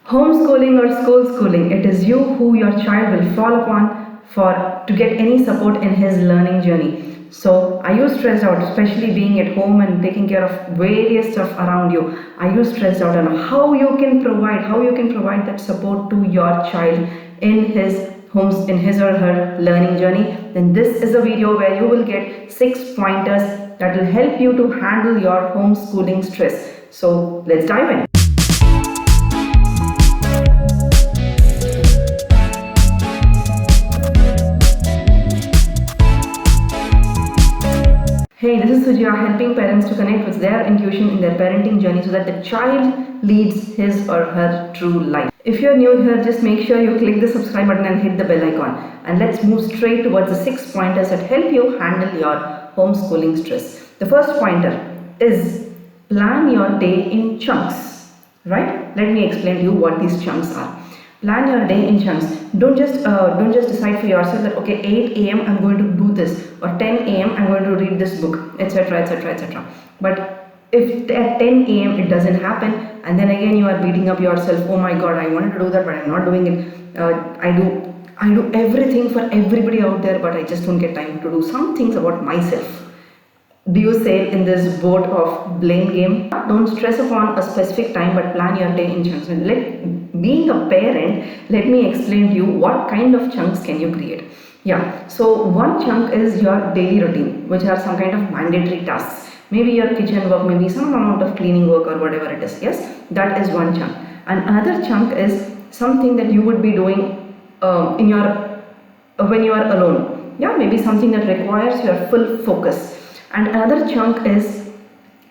Homeschooling or school schooling, it is you who your child will fall upon to get any support in his learning journey. So are you stressed out, especially being at home and taking care of various stuff around you? Are you stressed out on how you can provide that support to your child in his or her learning journey? Then this is a video where you will get 6 pointers that will help you to handle your homeschooling stress. So let's dive in. Hey, this is Sujaya, helping parents to connect with their intuition in their parenting journey so that the child leads his or her true life. If you're new here, just make sure you click the subscribe button and hit the bell icon. And let's move straight towards the 6 pointers that help you handle your homeschooling stress. The first pointer is plan your day in chunks. Right? Let me explain to you what these chunks are. Plan your day in chunks. Don't just decide for yourself that okay, 8 a.m. I'm going to do this, or 10 a.m. I'm going to read this book, etc., etc., etc. But if at 10 a.m. it doesn't happen, and then again you are beating up yourself, oh my god, I wanted to do that but I'm not doing it. I do everything for everybody out there, but I just don't get time to do some things about myself. Do you sail in this boat of blame game? Don't stress upon a specific time, but plan your day in chunks. Being a parent, let me explain to you what kind of chunks can you create. Yeah, so one chunk is your daily routine, which are some kind of mandatory tasks. Maybe your kitchen work, maybe some amount of cleaning work or whatever it is. Yes, that is one chunk. And another chunk is something that you would be doing when you are alone. Yeah, maybe something that requires your full focus. And another chunk is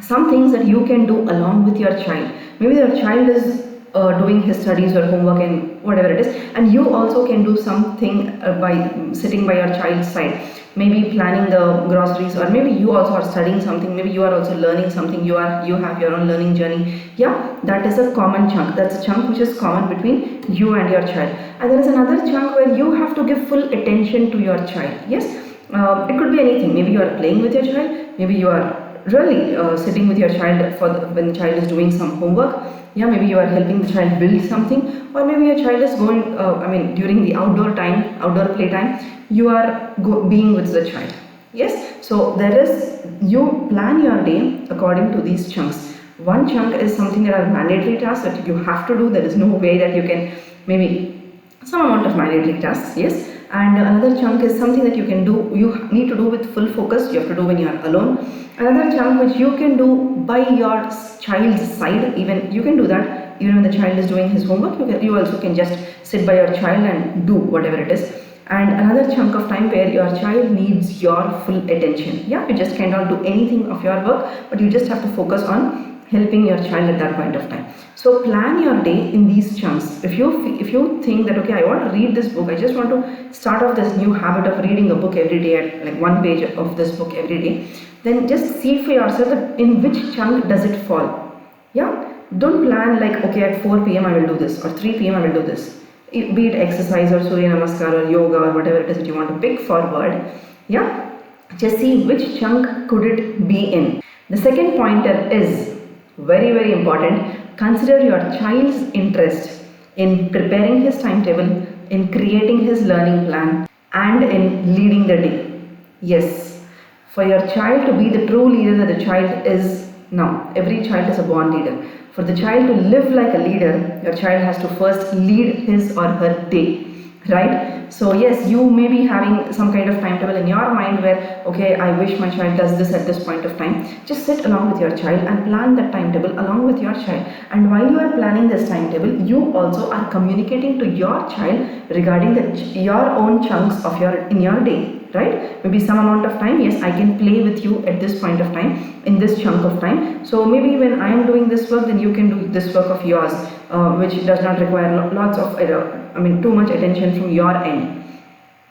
some things that you can do along with your child. Maybe your child is doing his studies or homework and whatever it is, and you also can do something by sitting by your child's side. Maybe planning the groceries, or maybe you also are studying something. Maybe you are also learning something. You have your own learning journey. Yeah, that is a common chunk. That's a chunk which is common between you and your child. And there is another chunk where you have to give full attention to your child. Yes. It could be anything. Maybe you are playing with your child. Maybe you are really sitting with your child when the child is doing some homework. Yeah, maybe you are helping the child build something, or maybe your child is going. During the outdoor play time, you are being with the child. Yes. So you plan your day according to these chunks. One chunk is something that are mandatory tasks that you have to do. There is no way that you can maybe some amount of mandatory tasks. Yes. And another chunk is something that you can do, you need to do with full focus, you have to do when you are alone. Another chunk which you can do by your child's side, even you can do that even when the child is doing his homework. You also can just sit by your child and do whatever it is. And another chunk of time where your child needs your full attention. Yeah, you just cannot do anything of your work, but you just have to focus on helping your child at that point of time. So plan your day in these chunks. If you think that okay, I want to read this book, I just want to start off this new habit of reading a book every day, at like one page of this book every day, then just see for yourself that in which chunk does it fall. Yeah, don't plan like okay, at 4 p.m. I will do this, or 3 p.m. I will do this. Be it exercise or Surya Namaskar or yoga or whatever it is that you want to pick forward. Yeah, just see which chunk could it be in. The second pointer is very, very important. Consider your child's interest in preparing his timetable, in creating his learning plan, and in leading the day. Yes, for your child to be the true leader that the child is now. Every child is a born leader. For the child to live like a leader, your child has to first lead his or her day. Right? So yes, you may be having some kind of timetable in your mind where okay, I wish my child does this at this point of time. Just sit along with your child and plan that timetable along with your child. And while you are planning this timetable, you also are communicating to your child regarding your own chunks of in your day. Right? Maybe some amount of time, yes, I can play with you at this point of time, in this chunk of time. So maybe when I am doing this work, then you can do this work of yours, which does not require lots of too much attention from your end.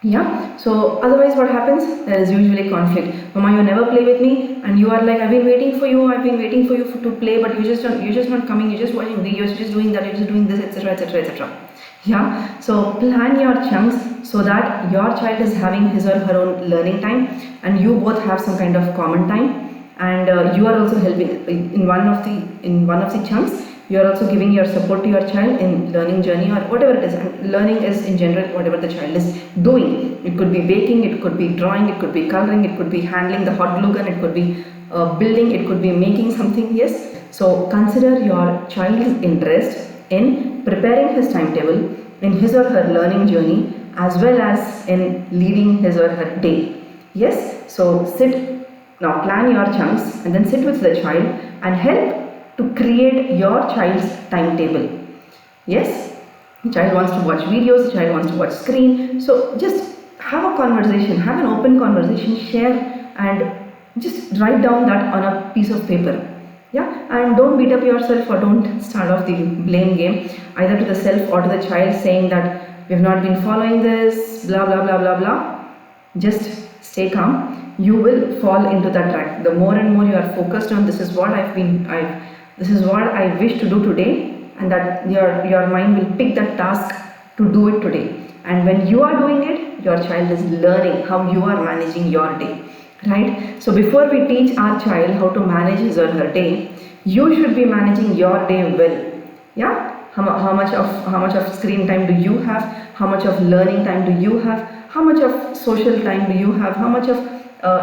Yeah, so otherwise what happens? There is usually conflict. Mama, you never play with me, and you are like, I've been waiting for you to play, but you're just not coming, you're just watching videos, you're just doing that, you're just doing this, etc., etc., etc. Yeah, so plan your chunks so that your child is having his or her own learning time, and you both have some kind of common time, and you are also helping in one of the chunks. You are also giving your support to your child in learning journey or whatever it is. And learning is in general whatever the child is doing. It could be baking, it could be drawing, it could be coloring, it could be handling the hot glue gun, it could be building, it could be making something. Yes. So consider your child's interest in preparing his timetable, in his or her learning journey, as well as in leading his or her day. Yes. So now plan your chunks and then sit with the child and help to create your child's timetable. Yes, the child wants to watch videos, the child wants to watch screen. So just have a conversation, have an open conversation, share and just write down that on a piece of paper. Yeah, and don't beat up yourself or don't start off the blame game either to the self or to the child saying that we have not been following this, blah blah blah blah blah. Just stay calm. You will fall into that track. The more and more you are focused on this is what this is what I wish to do today, and that your mind will pick that task to do it today. And when you are doing it, your child is learning how you are managing your day, right? So before we teach our child how to manage his or her day, you should be managing your day well. Yeah, how much of screen time do you have? How much of learning time do you have? How much of social time do you have? How much of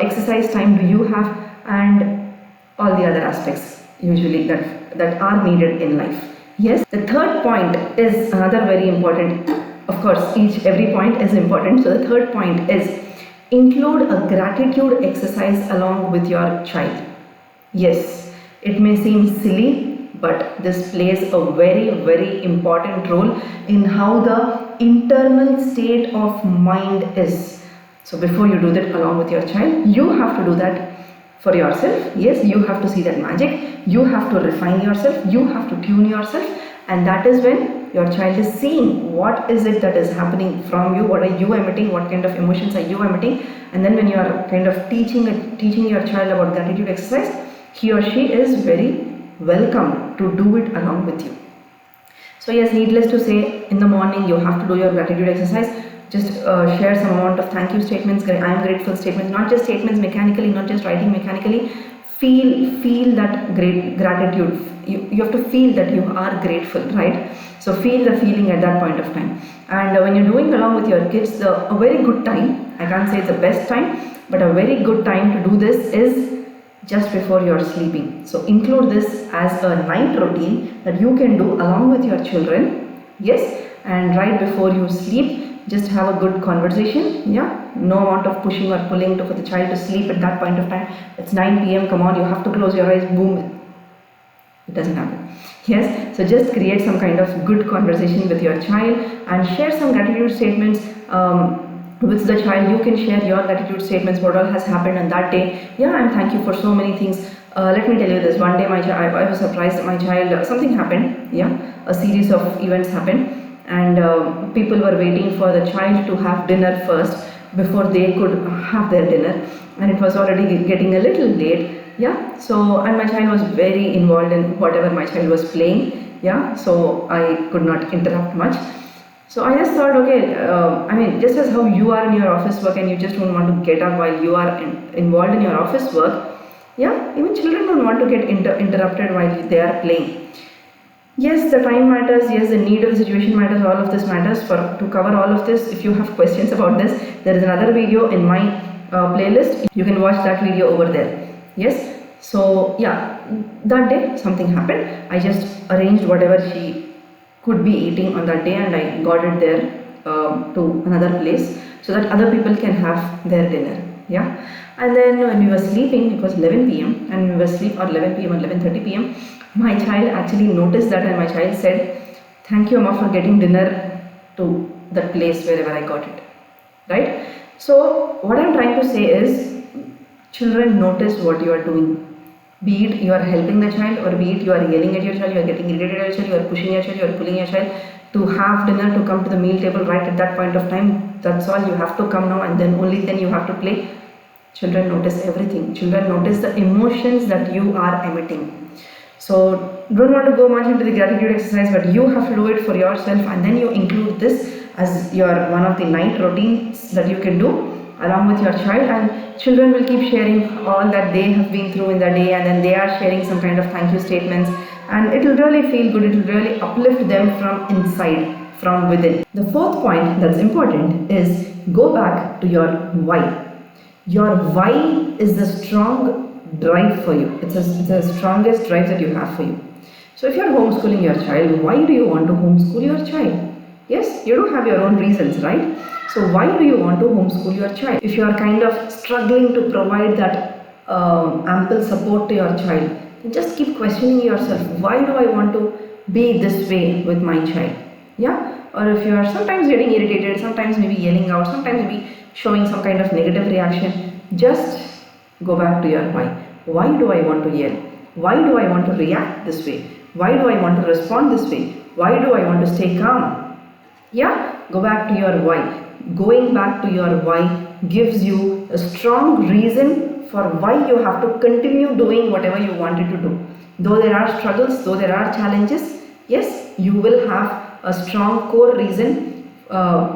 exercise time do you have? And all the other aspects usually that are needed in life. Yes, the third point is another very important. Of course, every point is important. So the third point is include a gratitude exercise along with your child. Yes, it may seem silly, but this plays a very, very important role in how the internal state of mind is. So before you do that along with your child, you have to do that for yourself. Yes, you have to see that magic. You have to refine yourself. You have to tune yourself. And that is when your child is seeing what is it that is happening from you, what are you emitting, what kind of emotions are you emitting. And then when you are kind of teaching your child about gratitude exercise, he or she is very welcome to do it along with you. So yes, needless to say, in the morning you have to do your gratitude exercise. Just share some amount of thank you statements, I am grateful statements, not just statements mechanically, not just writing mechanically. Feel that great gratitude. You have to feel that you are grateful, right? So feel the feeling at that point of time. And when you're doing along with your kids, a very good time, I can't say it's the best time, but a very good time to do this is just before you're sleeping. So include this as a night routine that you can do along with your children. Yes, and right before you sleep, just have a good conversation. Yeah, no amount of pushing or pulling for the child to sleep at that point of time. It's 9 p.m. Come on, you have to close your eyes. Boom. It doesn't happen. Yes, so just create some kind of good conversation with your child and share some gratitude statements with the child. You can share your gratitude statements, what all has happened on that day. Yeah, I'm thank you for so many things. Let me tell you this. One day I was surprised that my child, something happened. Yeah, a series of events happened. And people were waiting for the child to have dinner first before they could have their dinner, and it was already getting a little late. Yeah, so and my child was very involved in whatever my child was playing. Yeah, so I could not interrupt much. So I just thought, okay, I mean, just as how you are in your office work and you just don't want to get up while you are involved in your office work, yeah, even children don't want to get interrupted while they are playing. Yes, the time matters. Yes, the need of the situation matters. All of this matters. To cover all of this, if you have questions about this, there is another video in my playlist. You can watch that video over there. Yes. So yeah, that day something happened. I just arranged whatever she could be eating on that day, and I got it there to another place so that other people can have their dinner. Yeah. And then when we were sleeping, it was 11 p.m. and we were asleep, or 11 p.m. or 11:30 p.m. My child actually noticed that, and my child said, "Thank you, Amma, for getting dinner to that place wherever I got it." Right? So what I'm trying to say is, children notice what you are doing. Be it you are helping the child, or be it you are yelling at your child, you are getting irritated at your child, you are pushing your child, you are pulling your child to have dinner, to come to the meal table right at that point of time. That's all. You have to come now, and then only then you have to play. Children notice everything. Children notice the emotions that you are emitting. So don't want to go much into the gratitude exercise, but you have to do it for yourself, and then you include this as your one of the night routines that you can do along with your child, and children will keep sharing all that they have been through in the day, and then they are sharing some kind of thank you statements, and it will really feel good. It will really uplift them from inside, from within. The fourth point that's important is go back to your why. Your why is the strong drive for you. It's the strongest drive that you have for you. So if you're homeschooling your child, why do you want to homeschool your child? Yes, you do have your own reasons, right? So why do you want to homeschool your child? If you are kind of struggling to provide that ample support to your child, then just keep questioning yourself. Why do I want to be this way with my child? Yeah? Or if you are sometimes getting irritated, sometimes maybe yelling out, sometimes maybe showing some kind of negative reaction, just go back to your why. Why do I want to yell? Why do I want to react this way? Why do I want to respond this way? Why do I want to stay calm? Yeah, go back to your why. Going back to your why gives you a strong reason for why you have to continue doing whatever you wanted to do. Though there are struggles, though there are challenges, yes, you will have a strong core reason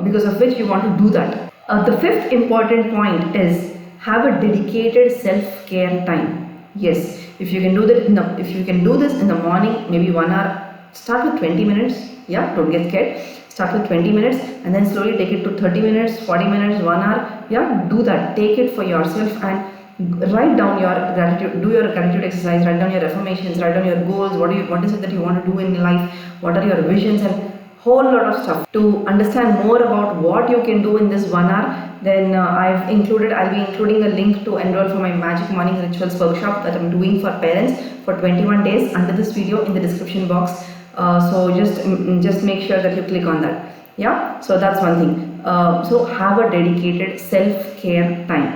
because of which you want to do that. The fifth important point is have a dedicated self-care time. Yes, if you can do that, if you can do this in the morning, maybe 1 hour, start with 20 minutes. Yeah, don't get scared. Start with 20 minutes and then slowly take it to 30 minutes, 40 minutes, 1 hour. Yeah, do that. Take it for yourself and write down your gratitude. Do your gratitude exercise. Write down your affirmations. Write down your goals. What is it that you want to do in life? What are your visions and whole lot of stuff. To understand more about what you can do in this 1 hour, then I'll be including a link to enroll for my Magic Morning Rituals workshop that I'm doing for parents for 21 days under this video in the description box. So just make sure that you click on that. Yeah, so that's one thing. So have a dedicated self-care time.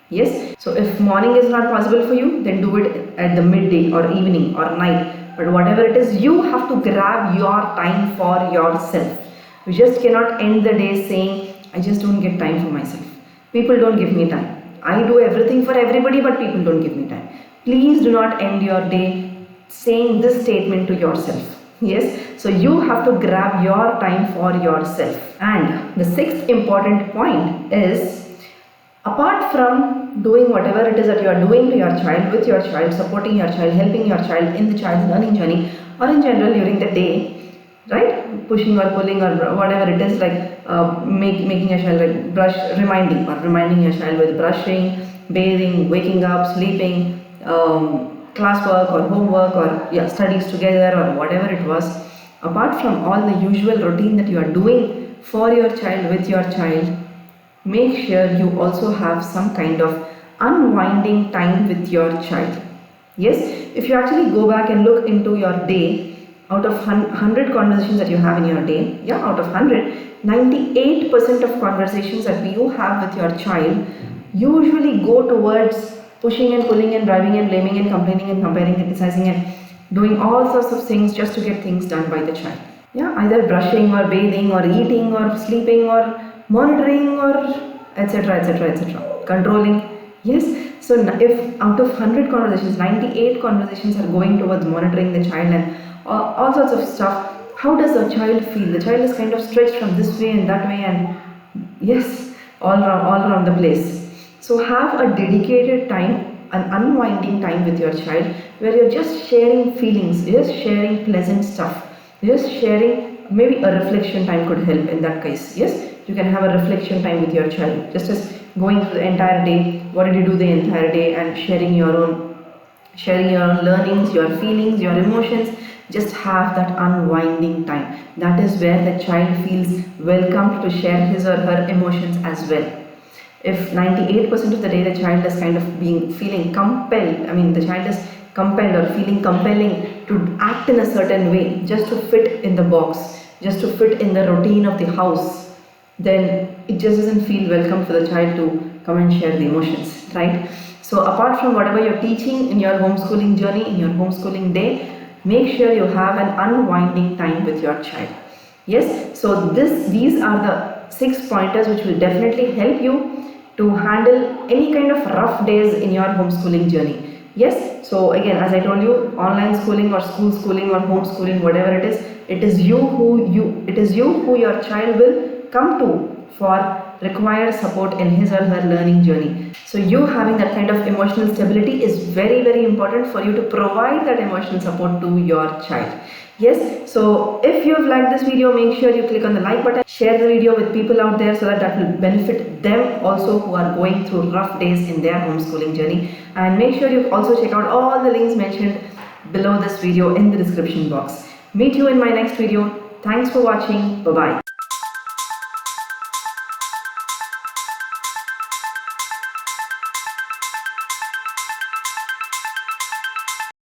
Yes, so if morning is not possible for you, then do it at the midday or evening or night. But whatever it is, you have to grab your time for yourself. You just cannot end the day saying, I just don't get time for myself. People don't give me time. I do everything for everybody, but people don't give me time. Please do not end your day saying this statement to yourself. Yes, so you have to grab your time for yourself. And the sixth important point is, apart from doing whatever it is that you are doing to your child, with your child, supporting your child, helping your child in the child's learning journey, or in general during the day, right? Pushing or pulling or whatever it is, like making your child like reminding your child with brushing, bathing, waking up, sleeping, classwork or homework or studies together or whatever it was. Apart from all the usual routine that you are doing for your child, with your child, make sure you also have some kind of unwinding time with your child. Yes, if you actually go back and look into your day, out of 100 conversations that you have in your day, out of 100, 98% of conversations that you have with your child usually go towards pushing and pulling and driving and blaming and complaining and comparing and criticizing and doing all sorts of things just to get things done by the child. Either brushing or bathing or eating or sleeping or monitoring or etc, controlling. Yes, so if out of 100 conversations, 98 conversations are going towards monitoring the child and all sorts of stuff, how does the child feel? The child is kind of stretched from this way and that way and yes, all around the place. So have a dedicated time, an unwinding time with your child where you're just sharing feelings, just sharing pleasant stuff, just sharing. Maybe a reflection time could help in that case. Yes, you can have a reflection time with your child, just as going through the entire day, what did you do the entire day, and sharing your own learnings, your feelings, your emotions. Just have that unwinding time. That is where the child feels welcomed to share his or her emotions as well. If 98% of the day the child is kind of feeling compelled, the child is compelled or feeling compelling to act in a certain way just to fit in the box, just to fit in the routine of the house, then it just doesn't feel welcome for the child to come and share the emotions, right? So apart from whatever you're teaching in your homeschooling journey, in your homeschooling day, make sure you have an unwinding time with your child. Yes, so these are the 6 pointers which will definitely help you to handle any kind of rough days in your homeschooling journey. Yes, so again, as I told you, online schooling or school schooling or homeschooling, whatever it is you who your child will come to for requires support in his or her learning journey. So you having that kind of emotional stability is very, very important for you to provide that emotional support to your child. Yes, so if you've liked this video, make sure you click on the like button, share the video with people out there so that will benefit them also who are going through rough days in their homeschooling journey. And make sure you also check out all the links mentioned below this video in the description box. Meet you in my next video. Thanks for watching. Bye-bye.